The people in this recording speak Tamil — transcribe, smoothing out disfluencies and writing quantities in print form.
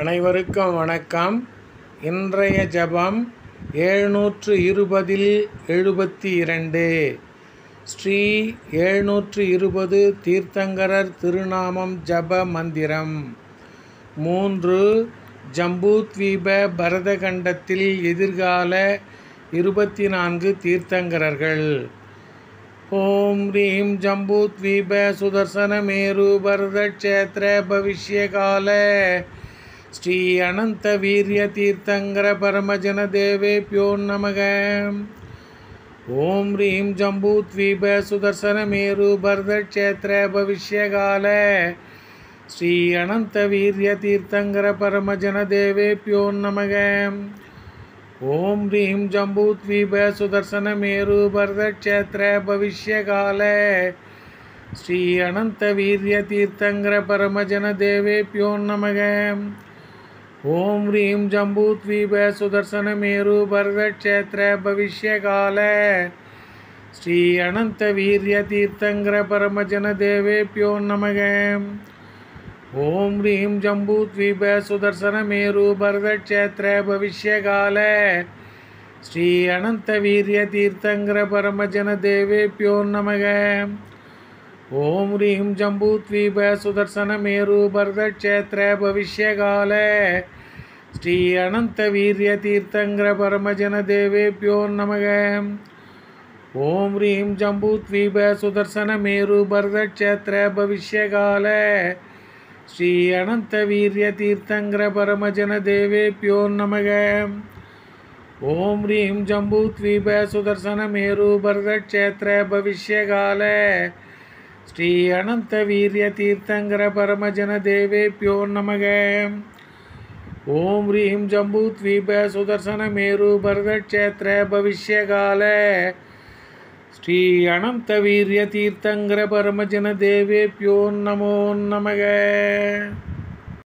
அனைவருக்கும் வணக்கம். இன்றைய ஜபம் 720 72 ஸ்ரீ 720 தீர்த்தங்கரர் திருநாமம் ஜப மந்திரம். 3 ஜம்பூத்வீப பரதகண்டத்தில் எதிர்கால 24 தீர்த்தங்கரர்கள். ஓம் ரீம் ஜம்பூத்வீப சுதர்சன மேரு பரதக்ஷேத்திர பவிஷ்யகால ஸ்ரீ அனந்த வீரிய தீர்த்தங்கர பரமஜன தேவேப்யோ நமக. ஓம் ரீம் ஜம்பூத்வீப சுதர்சன மேரு பரதக்ஷேத்திர பவிஷ்யகால ஸ்ரீ அனந்த வீரிய தீர்த்தங்கர பரமஜன தேவேப்யோ நமக. ஓம் ரீம் ஜம்பூத்வீப சுதர்சன மேரு பரதக்ஷேத்திர பவிஷ்யகால ஸ்ரீ அனந்த வீரிய தீர்த்தங்கர பரமஜன தேவேப்யோ நமக. ஓம் ரீம் ஜம்பூத்வீப சுதர்சன மேரு பரதக்ஷேத்திர பவிஷ்யகால ஸ்ரீ அனந்த வீரிய தீர்த்தங்கர பரமஜன தேவேப்யோ நமக. ஓம் ரீம் ஜம்பூத்வீப சுதர்சன மேரு பரதக்ஷேத்திர பவிஷ்யகால ஸ்ரீ அனந்த வீரிய தீர்த்தங்கர பரமஜன தேவேப்யோ நமக. ஓம் ரீம் ஜம்பூத்வீப சுதர்சன மேரு பரதக்ஷேத்திர பவிஷ்யகால ஸ்ரீ அனந்த வீரிய தீர்த்தங்கர பரமஜன தேவேப்யோ நமக. ஓம் ரீம் ஜம்பூத்வீப சுதர்சன மேரு பரதக்ஷேத்திர பவிஷ்யகால ஸ்ரீ அனந்த வீரிய தீர்த்தங்கர பரமஜன தேவேப்யோ நமக. ஓம் ரீம் ஜம்பூத்வீப சுதர்சன மேரு பரதக்ஷேத்திர பவிஷ்யகால ஸ்ரீ அனந்த வீரிய தீர்த்தங்கர பரமஜன தேவேப்யோ நமக. ஓம் ரீம் ஜம்பூத்வீப சுதர்சன மேரு பரதக்ஷேத்திர பவிஷ்யகால ஸ்ரீ அனந்த வீரிய தீர்த்தங்கர பரமஜன தேவேப்யோ நமோ நமக.